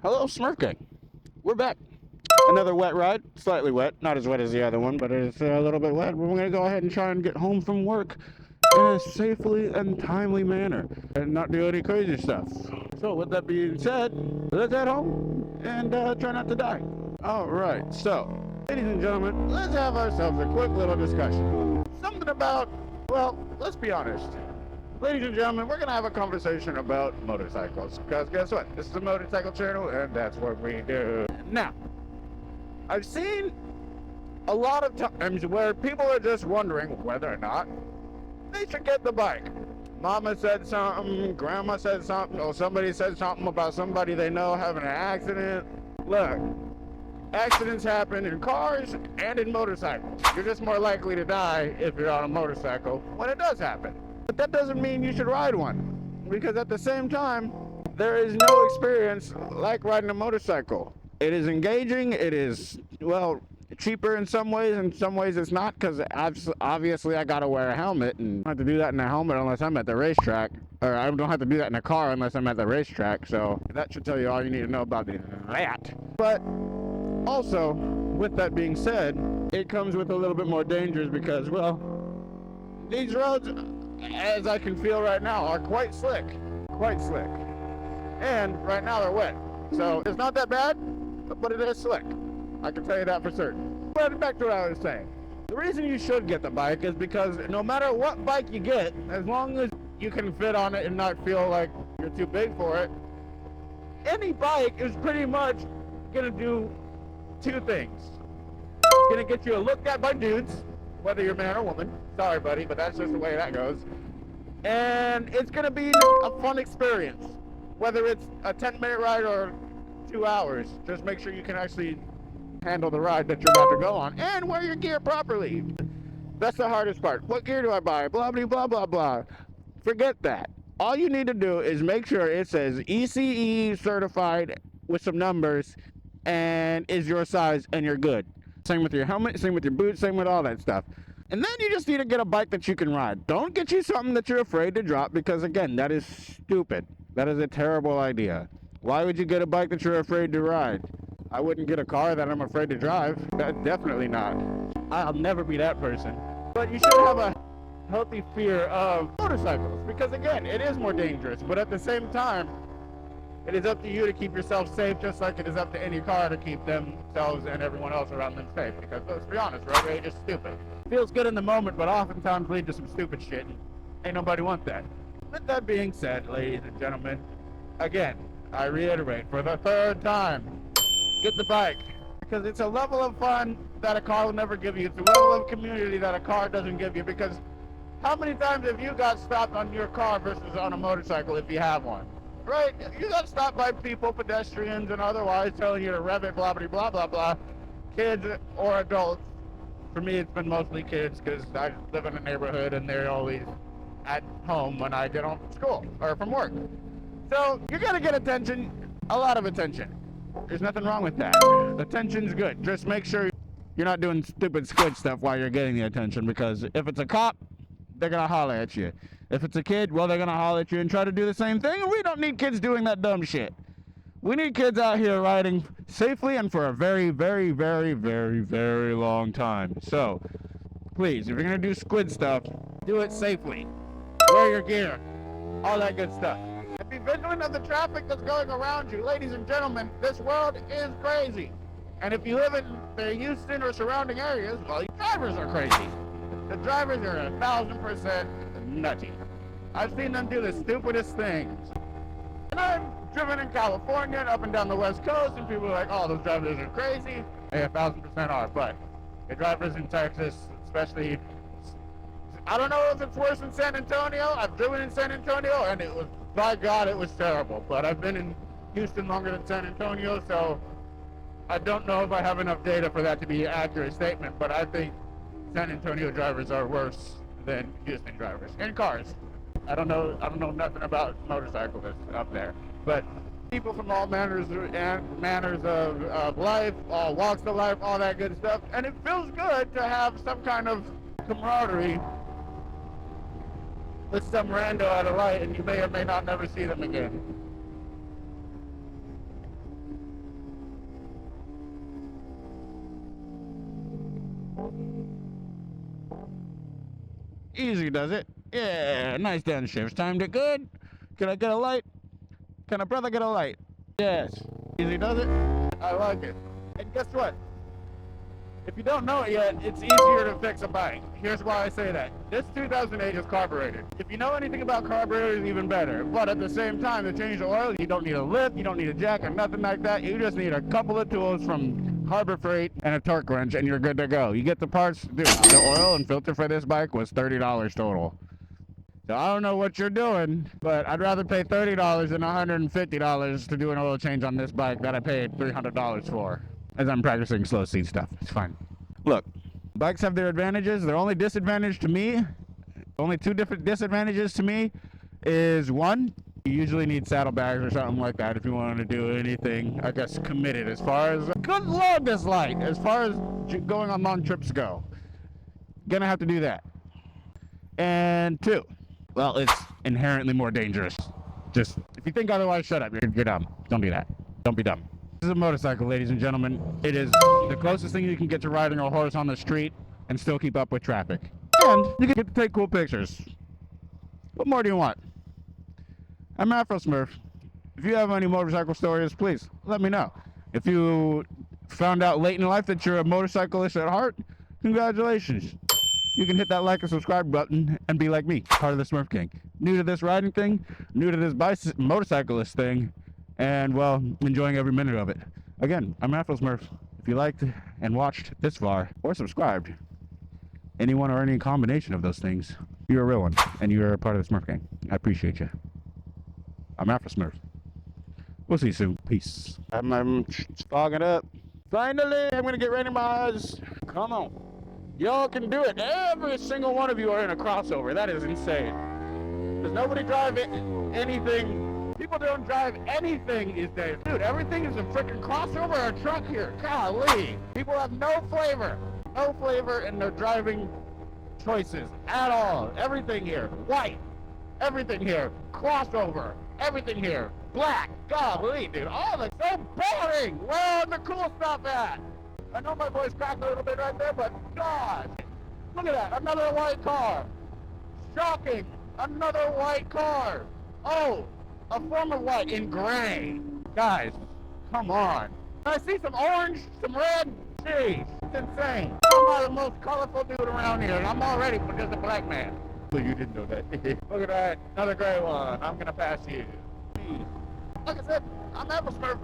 Hello, Smurphgang. We're back. Another wet ride, slightly wet, not as wet as the other one, but it's a little bit wet. We're going to go ahead and try and get home from work in a safely and timely manner and not do any crazy stuff. So with that being said, let's head home and try not to die. All right, so ladies and gentlemen, let's have ourselves a quick little discussion. Something about, well, let's be honest. Ladies and gentlemen, we're going to have a conversation about motorcycles, because guess what? This is a motorcycle channel, and that's what we do. Now, I've seen a lot of times where people are just wondering whether or not they should get the bike. Mama said something, grandma said something, or somebody said something about somebody they know having an accident. Look, accidents happen in cars and in motorcycles. You're just more likely to die if you're on a motorcycle when it does happen. But that doesn't mean you should ride one, because at the same time, there is no experience like riding a motorcycle. It is engaging, it is, well, cheaper in some ways it's not, because obviously I gotta wear a helmet, and I don't have to do that in a helmet unless I'm at the racetrack, or I don't have to do that in a car unless I'm at the racetrack, so that should tell you all you need to know about that. But also, with that being said, it comes with a little bit more dangers because, well, these roads, as I can feel right now, are quite slick, and right now they're wet, so it's not that bad, but it is slick. I can tell you that for certain. But back to what I was saying. The reason you should get the bike is because no matter what bike you get, as long as you can fit on it and not feel like you're too big for it, any bike is pretty much gonna do two things. It's gonna get you looked at by dudes, whether you're man or woman. Sorry, buddy, but that's just the way that goes. And it's gonna be a fun experience, whether it's a 10-minute ride or 2 hours. Just make sure you can actually handle the ride that you're about to go on and wear your gear properly. That's the hardest part. What gear do I buy? Blah, blah, blah, blah, blah. Forget that. All you need to do is make sure it says ECE certified with some numbers and is your size, and you're good. Same with your helmet, same with your boots, same with all that stuff. And then you just need to get a bike that you can ride. Don't get you something that you're afraid to drop, because again, that is stupid. That is a terrible idea. Why would you get a bike that you're afraid to ride? I wouldn't get a car that I'm afraid to drive. Definitely not. I'll never be that person. But you should have a healthy fear of motorcycles, because again, it is more dangerous, but at the same time, it is up to you to keep yourself safe, just like it is up to any car to keep themselves and everyone else around them safe. Because let's be honest, road rage is stupid. Feels good in the moment, but oftentimes leads to some stupid shit, and ain't nobody want that. With that being said, ladies and gentlemen, again, I reiterate for the third time, get the bike. Because it's a level of fun that a car will never give you. It's a level of community that a car doesn't give you. Because how many times have you got stopped on your car versus on a motorcycle if you have one? Right? You got stopped by people, pedestrians, and otherwise telling you to rev it, blah, blah, blah, blah, blah. Kids or adults. For me, it's been mostly kids, because I live in a neighborhood and they're always at home when I get home from school or from work. So you're going to get attention, a lot of attention. There's nothing wrong with that. Attention's good. Just make sure you're not doing stupid squid stuff while you're getting the attention, because if it's a cop, they're going to holler at you. If it's a kid, well, they're going to holler at you and try to do the same thing. And we don't need kids doing that dumb shit. We need kids out here riding safely and for a very, very, very, very, very long time. So, please, if you're going to do squid stuff, do it safely. Wear your gear. All that good stuff. And be vigilant of the traffic that's going around you. Ladies and gentlemen, this world is crazy. And if you live in the Houston or surrounding areas, well, your drivers are crazy. The drivers are 1,000% nutty. I've seen them do the stupidest things. And I've driven in California and up and down the West Coast, and people are like, oh, those drivers are crazy. They 1,000% are, but the drivers in Texas, especially, I don't know if it's worse in San Antonio. I've driven in San Antonio, and it was, by God, it was terrible. But I've been in Houston longer than San Antonio, so I don't know if I have enough data for that to be an accurate statement, but I think San Antonio drivers are worse than Houston drivers in cars. I don't know nothing about motorcyclists up there, but people from all manners of life, all walks of life, all that good stuff, and it feels good to have some kind of camaraderie with some rando at a light, and you may or may not never see them again. Easy does it. Yeah, nice downshift. Timed it good. Can I get a light? Can a brother get a light? Yes. Easy does it. I like it. And guess what? If you don't know it yet, it's easier to fix a bike. Here's why I say that. This 2008 is carbureted. If you know anything about carburetors, even better. But at the same time, to change the oil, you don't need a lift, you don't need a jack or nothing like that. You just need a couple of tools from Harbor Freight and a torque wrench, and you're good to go. You get the parts. Dude, the oil and filter for this bike was $30 total. So I don't know what you're doing, but I'd rather pay $30 than $150 to do an oil change on this bike that I paid $300 for. As I'm practicing slow seat stuff. It's fine. Look, bikes have their advantages. Their only disadvantage to me, only two different disadvantages to me, is one, you usually need saddlebags or something like that if you want to do anything, I guess, committed as far as, good lord, this light, as far as going on long trips go. Gonna have to do that. And two, well, it's inherently more dangerous. Just, if you think otherwise, shut up. You're dumb. Don't do that. Don't be dumb. This is a motorcycle, ladies and gentlemen. It is the closest thing you can get to riding a horse on the street and still keep up with traffic. And you get to take cool pictures. What more do you want? I'm Afro Smurf. If you have any motorcycle stories, please let me know. If you found out late in life that you're a motorcyclist at heart, congratulations. You can hit that like and subscribe button and be like me, part of the Smurphgang. New to this riding thing, new to this motorcyclist thing, and, well, enjoying every minute of it. Again, I'm Afro Smurf. If you liked and watched this far, or subscribed, any one or any combination of those things, you're a real one, and you're a part of the Smurfgang. I appreciate you. I'm Afro Smurf. We'll see you soon. Peace. I'm fogging up. Finally, I'm going to get randomized. Come on. Y'all can do it. Every single one of you are in a crossover. That is insane. Does nobody drive anything? People don't drive anything these days. Dude, everything is a freaking crossover or a truck here. Golly. People have no flavor. No flavor in their driving choices at all. Everything here. White. Everything here. Crossover. Everything here. Black. Golly, dude. All that's so boring. Where's the cool stuff at? I know my voice cracked a little bit right there, but God. Look at that. Another white car. Shocking. Another white car. Oh. A form of white in gray. Guys, come on. I see some orange, some red. Jeez, it's insane. I'm not the most colorful dude around here, and I'm already just a black man. So you didn't know that. Look at that. Another gray one. I'm going to pass you. Like I said, I'm Apple Smurf.